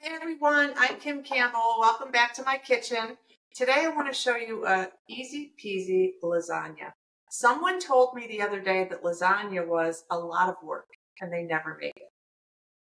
Hey everyone, I'm Kim Campbell. Welcome back to my kitchen. Today I want to show you a easy peasy lasagna. Someone told me the other day that lasagna was a lot of work and they never made it.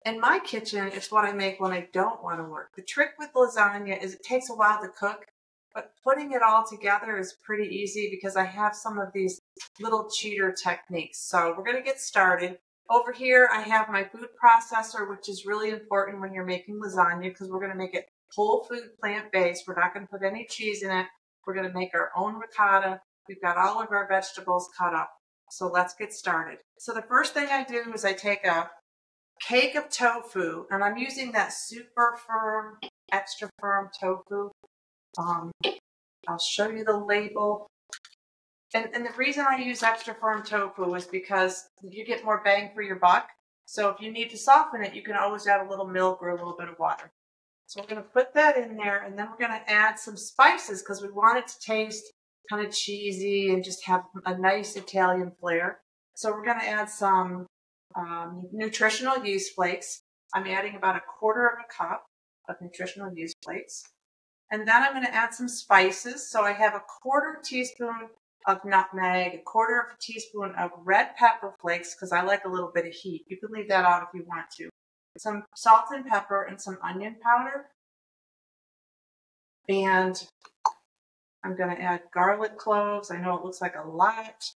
In my kitchen, it's what I make when I don't want to work. The trick with lasagna is it takes a while to cook, but putting it all together is pretty easy because I have some of these little cheater techniques. So we're going to get started. Over here, I have my food processor, which is really important when you're making lasagna because we're going to make it whole food, plant-based. We're not going to put any cheese in it. We're going to make our own ricotta. We've got all of our vegetables cut up. So let's get started. So the first thing I do is I take a cake of tofu, and I'm using that super firm, extra firm tofu. I'll show you the label. And the reason I use extra firm tofu is because you get more bang for your buck. So if you need to soften it, you can always add a little milk or a little bit of water. So we're going to put that in there, and then we're going to add some spices because we want it to taste kind of cheesy and just have a nice Italian flair. So we're going to add some nutritional yeast flakes. I'm adding about 1/4 of a cup of nutritional yeast flakes. And then I'm going to add some spices. So I have 1/4 teaspoon of nutmeg, 1/4 of a teaspoon of red pepper flakes because I like a little bit of heat. You can leave that out if you want to. Some salt and pepper and some onion powder. And I'm going to add garlic cloves. I know it looks like a lot.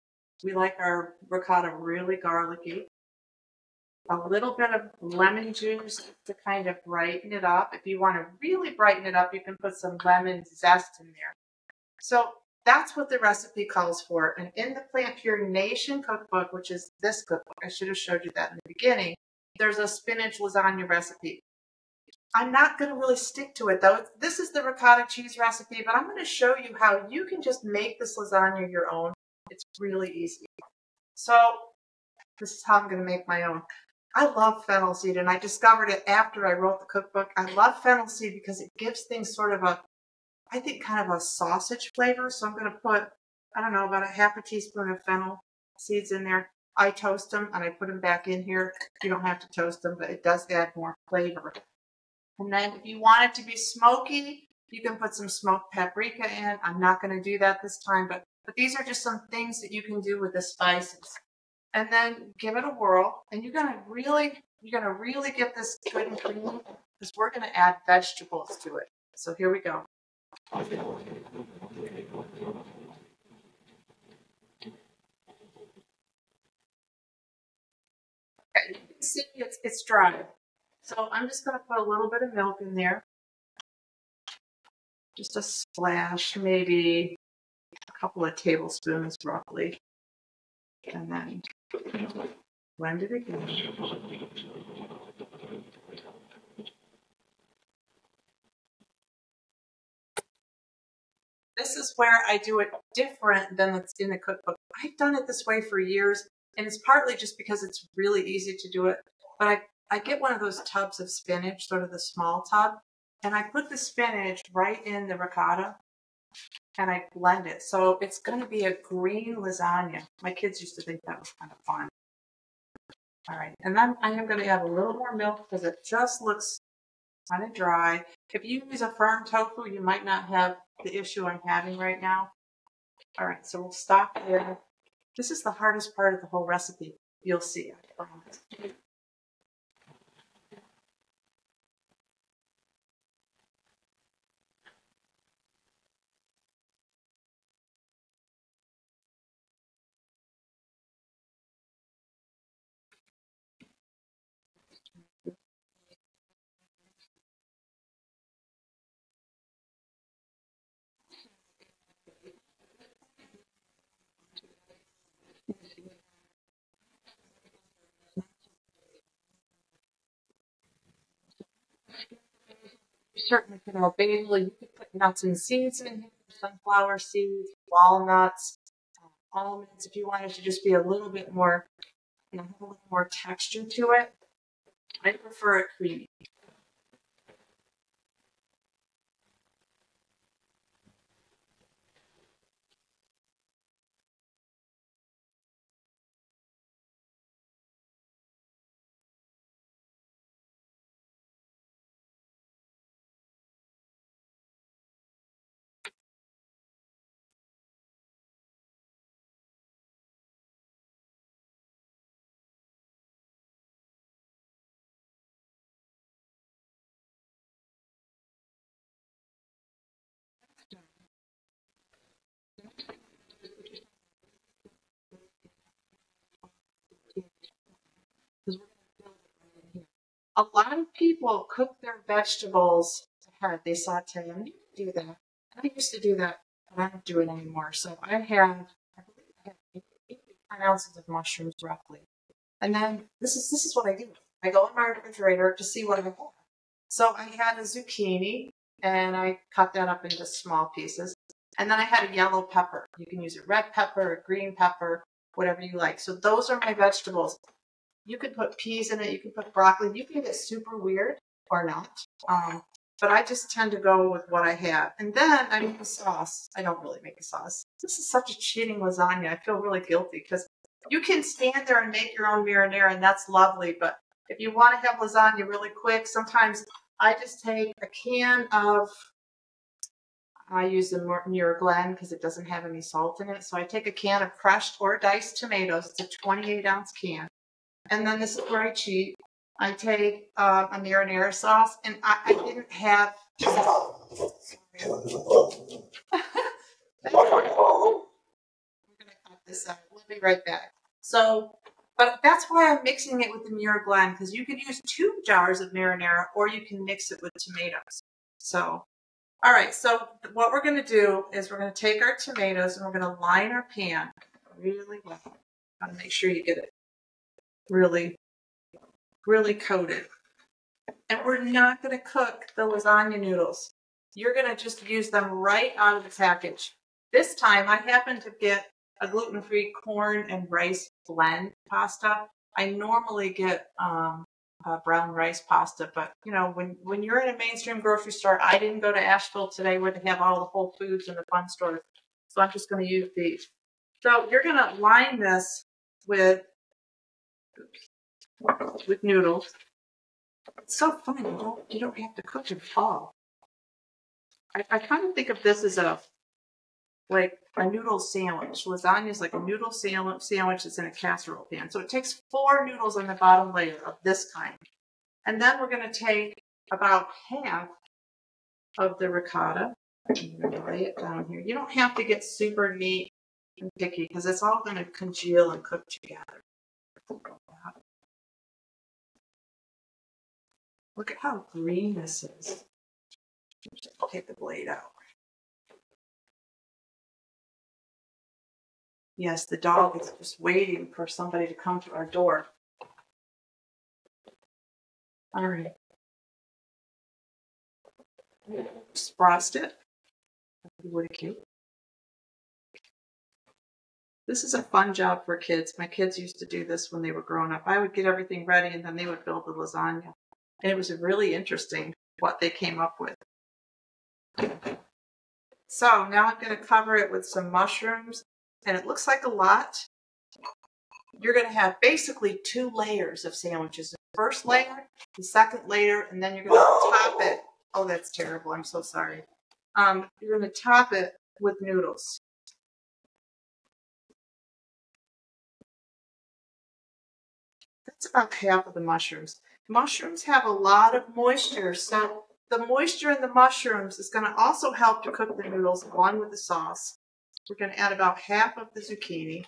We like our ricotta really garlicky. A little bit of lemon juice to kind of brighten it up. If you want to really brighten it up, you can put some lemon zest in there. So that's what the recipe calls for. And in the Plant Pure Nation cookbook, which is this cookbook, I should have showed you that in the beginning, there's a spinach lasagna recipe. I'm not going to really stick to it though. This is the ricotta cheese recipe, but I'm going to show you how you can just make this lasagna your own. It's really easy. So this is how I'm going to make my own. I love fennel seed, and I discovered it after I wrote the cookbook. I love fennel seed because it gives things sort of I think kind of a sausage flavor. So I'm going to put, I don't know, about 1/2 teaspoon of fennel seeds in there. I toast them and I put them back in here. You don't have to toast them, but it does add more flavor. And then if you want it to be smoky, you can put some smoked paprika in. I'm not going to do that this time, but these are just some things that you can do with the spices. And then give it a whirl. And you're going to really get this good and creamy because we're going to add vegetables to it. So here we go. Okay, you can see it's dry. So I'm just going to put a little bit of milk in there. Just a splash, maybe a couple of tablespoons roughly. And then blend it again. This is where I do it different than it's in the cookbook. I've done it this way for years, and it's partly just because it's really easy to do it. But I get one of those tubs of spinach, sort of the small tub, and I put the spinach right in the ricotta, and I blend it. So it's going to be a green lasagna. My kids used to think that was kind of fun. All right, and then I am going to add a little more milk because it just looks kind of dry. If you use a firm tofu, you might not have the issue I'm having right now. All right, so we'll stop here. This is the hardest part of the whole recipe. You'll see, I promise. You certainly could have basil. You could put nuts and seeds in here, sunflower seeds, walnuts, almonds, if you wanted to just be a little bit more, have a little more texture to it. I prefer it creamy. A lot of people cook their vegetables ahead. They saute them. You can do that. I used to do that, but I don't do it anymore. So I believe I have 8 ounces of mushrooms roughly. And then this is what I do. I go in my refrigerator to see what I have. So I had a zucchini, and I cut that up into small pieces. And then I had a yellow pepper. You can use a red pepper, a green pepper, whatever you like. So those are my vegetables. You can put peas in it. You can put broccoli. You can get super weird or not. But I just tend to go with what I have. And then I make a sauce. I don't really make a sauce. This is such a cheating lasagna. I feel really guilty because you can stand there and make your own marinara, and that's lovely. But if you want to have lasagna really quick, sometimes I just take a can of, I use the Miraglin because it doesn't have any salt in it. So I take a can of crushed or diced tomatoes. It's a 28-ounce can. And then this is where I cheat. I take a marinara sauce, and I didn't have. We're gonna cut this out. We'll be right back. So, but that's why I'm mixing it with the Miraglin, because you could use 2 jars of marinara, or you can mix it with tomatoes. So, all right. So what we're going to do is we're going to take our tomatoes and we're going to line our pan really well. Got to make sure you get it really coated. And we're not going to cook the lasagna noodles. You're going to just use them right out of the package. This time I happen to get a gluten-free corn and rice blend pasta. I normally get brown rice pasta, but you know, when you're in a mainstream grocery store, I didn't go to Asheville today where they have all the Whole Foods and the fun stores. So I'm just going to use these. So you're going to line this with noodles. It's so fun. You don't have to cook and fall. I kind of think of this as like a noodle sandwich. Lasagna is like a noodle sandwich that's in a casserole pan. So it takes 4 noodles on the bottom layer of this kind. And then we're going to take about half of the ricotta. I'm going to lay it down here. You don't have to get super neat and picky because it's all going to congeal and cook together. Look at how green this is. I'll take the blade out. Yes, the dog is just waiting for somebody to come to our door. All right. Just frost it. This is a fun job for kids. My kids used to do this when they were growing up. I would get everything ready and then they would build the lasagna. And it was really interesting what they came up with. So now I'm going to cover it with some mushrooms. And it looks like a lot. You're going to have basically 2 layers of sandwiches. The first layer, the second layer, and then you're going to top it. Oh, that's terrible. I'm so sorry. You're going to top it with noodles. That's about half of the mushrooms. Mushrooms have a lot of moisture, so the moisture in the mushrooms is going to also help to cook the noodles along with the sauce. We're going to add about half of the zucchini.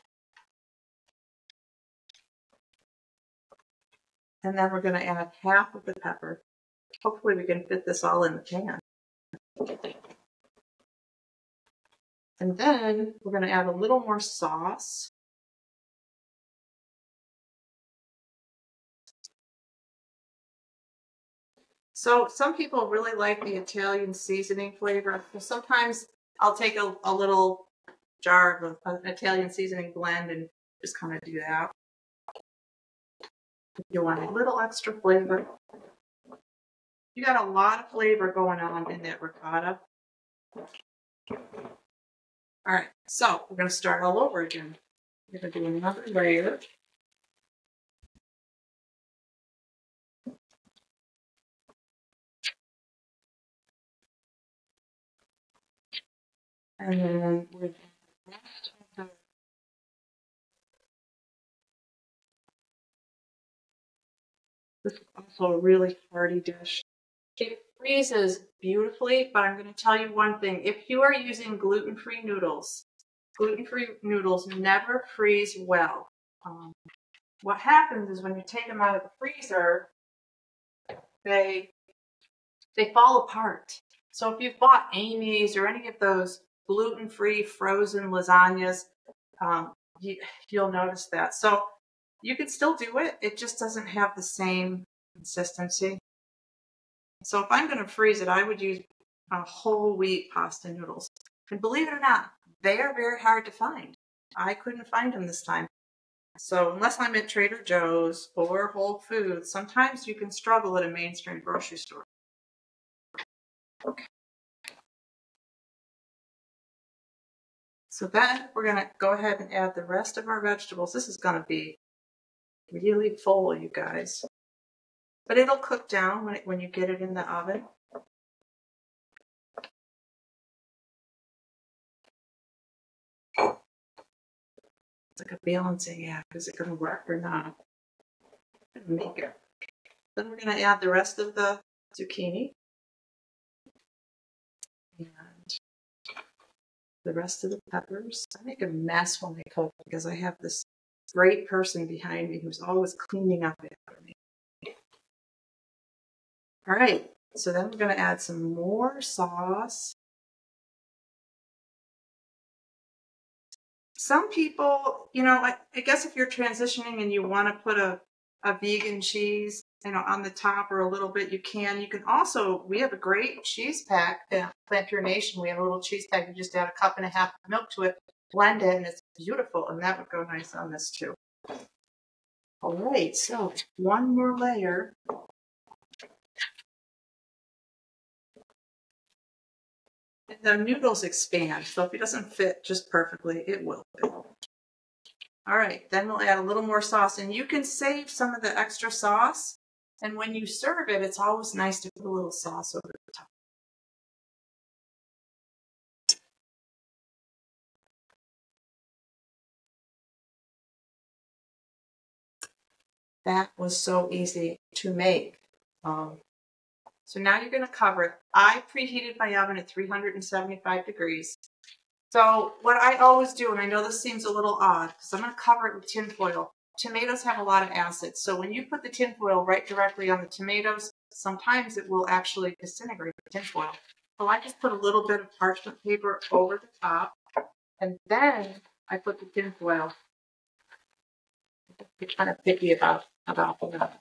And then we're going to add half of the pepper. Hopefully we can fit this all in the pan. And then we're going to add a little more sauce. So some people really like the Italian seasoning flavor. So sometimes I'll take a little jar of an Italian seasoning blend and just kind of do that. If you want a little extra flavor. You got a lot of flavor going on in that ricotta. All right, so we're going to start all over again. We're going to do another layer. And then we're going to add the rest of the This is also a really hearty dish. It freezes beautifully, but I'm going to tell you one thing. If you are using gluten-free noodles never freeze well. What happens is when you take them out of the freezer, they fall apart. So if you've bought Amy's or any of those gluten-free frozen lasagnas, you'll notice that. So you can still do it. It just doesn't have the same consistency. So if I'm going to freeze it, I would use whole wheat pasta noodles. And believe it or not, they are very hard to find. I couldn't find them this time. So unless I'm at Trader Joe's or Whole Foods, sometimes you can struggle at a mainstream grocery store. Okay. So then we're going to go ahead and add the rest of our vegetables. This is going to be really full, you guys. But it'll cook down when you get it in the oven. It's like a balancing act. Is it going to work or not? Make it. Then we're going to add the rest of the zucchini. And the rest of the peppers. I make a mess when I cook because I have this great person behind me who's always cleaning up after me. All right, so then we're going to add some more sauce. Some people, I guess if you're transitioning and you want to put a vegan cheese, on the top or a little bit, you can. You can also, we have a great cheese pack at Plant Pure Nation. We have a little cheese pack. You just add 1.5 cups of milk to it, blend it, and it's beautiful. And that would go nice on this too. All right, so one more layer. And the noodles expand, so if it doesn't fit just perfectly, it will fit. All right, then we'll add a little more sauce, and you can save some of the extra sauce. And when you serve it, it's always nice to put a little sauce over the top. That was so easy to make. So now you're going to cover it. I preheated my oven at 375 degrees. So what I always do, and I know this seems a little odd, because I'm going to cover it with tin foil. Tomatoes have a lot of acid. So when you put the tin foil right directly on the tomatoes, sometimes it will actually disintegrate the tin foil. So I just put a little bit of parchment paper over the top, and then I put the tin foil. You're kind of picky about that.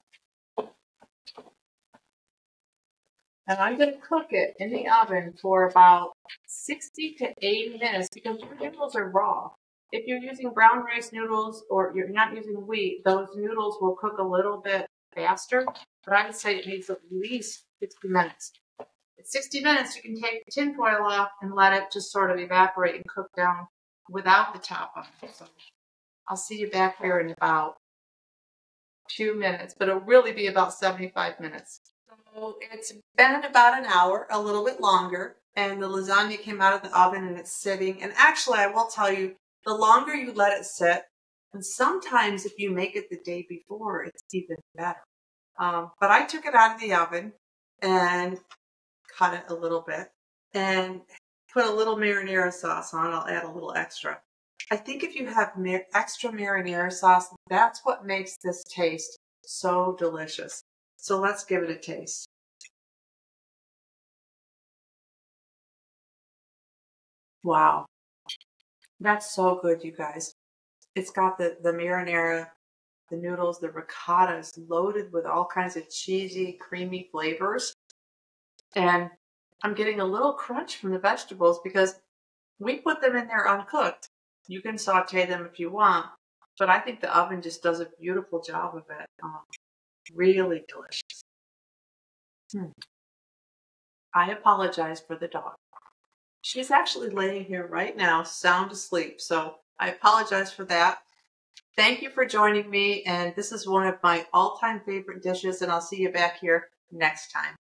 And I'm going to cook it in the oven for about 60 to 80 minutes because your noodles are raw. If you're using brown rice noodles or you're not using wheat, those noodles will cook a little bit faster. But I would say it needs at least 60 minutes. At 60 minutes, you can take the tin foil off and let it just sort of evaporate and cook down without the top on. So I'll see you back here in about 2 minutes, but it'll really be about 75 minutes. So it's been about an hour, a little bit longer, and the lasagna came out of the oven and it's sitting. And actually, I will tell you, the longer you let it sit, and sometimes if you make it the day before, it's even better. But I took it out of the oven and cut it a little bit and put a little marinara sauce on. I'll add a little extra. I think if you have extra marinara sauce, that's what makes this taste so delicious. So let's give it a taste. Wow. That's so good, you guys. It's got the marinara, the noodles, the ricotta is loaded with all kinds of cheesy, creamy flavors. And I'm getting a little crunch from the vegetables because we put them in there uncooked. You can saute them if you want, but I think the oven just does a beautiful job of it. Really delicious. I apologize for the dog. She's actually laying here right now, sound asleep, so I apologize for that. Thank you for joining me, and this is one of my all-time favorite dishes, and I'll see you back here next time.